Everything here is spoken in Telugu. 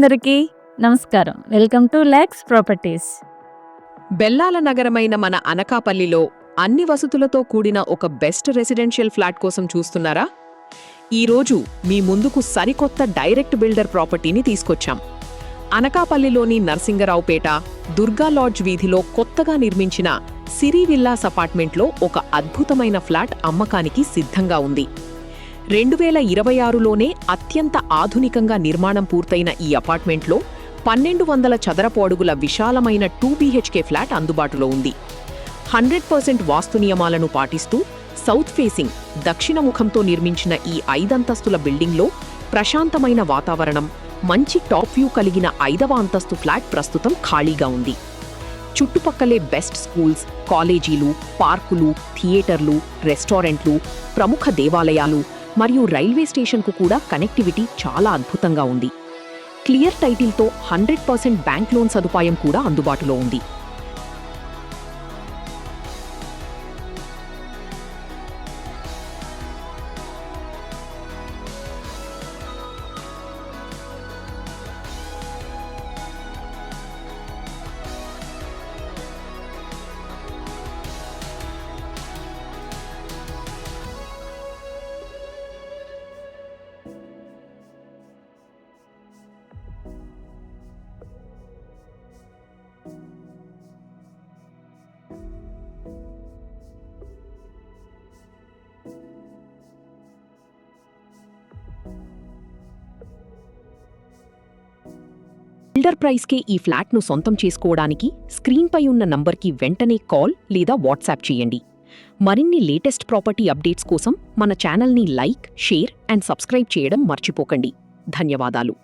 అందరికీ నమస్కారం. Welcome to Laks properties. బెల్లాల నగరమైన మన అనకాపల్లిలో అన్ని వసతులతో కూడిన ఒక బెస్ట్ రెసిడెన్షియల్ ఫ్లాట్ కోసం చూస్తున్నారా? ఈరోజు మీ ముందుకు సరికొత్త డైరెక్ట్ బిల్డర్ ప్రాపర్టీని తీసుకొచ్చాం. అనకాపల్లిలోని నర్సింగరావుపేట దుర్గా లాడ్జ్ వీధిలో కొత్తగా నిర్మించిన సిరి విల్లాస్ అపార్ట్మెంట్లో ఒక అద్భుతమైన ఫ్లాట్ అమ్మకానికి సిద్ధంగా ఉంది. 2026లోనే అత్యంత ఆధునికంగా నిర్మాణం పూర్తయిన ఈ అపార్ట్మెంట్లో 1200 చదరపు అడుగుల విశాలమైన 2 BHK ఫ్లాట్ అందుబాటులో ఉంది. 100% వాస్తు నియమాలను పాటిస్తూ సౌత్ ఫేసింగ్ దక్షిణ ముఖంతో నిర్మించిన ఈ 5 అంతస్తుల బిల్డింగ్లో ప్రశాంతమైన వాతావరణం, మంచి టాప్ వ్యూ కలిగిన 5వ అంతస్తు ఫ్లాట్ ప్రస్తుతం ఖాళీగా ఉంది. చుట్టుపక్కలే బెస్ట్ స్కూల్స్, కాలేజీలు, పార్కులు, థియేటర్లు, రెస్టారెంట్లు, ప్రముఖ దేవాలయాలు మరియు రైల్వే స్టేషన్కు కూడా కనెక్టివిటీ చాలా అద్భుతంగా ఉంది. క్లియర్ టైటిల్తో 100% బ్యాంక్ లోన్ సదుపాయం కూడా అందుబాటులో ఉంది. బిల్డర్ ప్రైస్కే ఈ ఫ్లాట్ను సొంతం చేసుకోవడానికి స్క్రీన్పై ఉన్న నంబర్కి వెంటనే కాల్ లేదా వాట్సాప్ చేయండి. మరిన్ని లేటెస్ట్ ప్రాపర్టీ అప్డేట్స్ కోసం మన ఛానల్ని లైక్, షేర్ అండ్ సబ్స్క్రైబ్ చేయడం మర్చిపోకండి. ధన్యవాదాలు.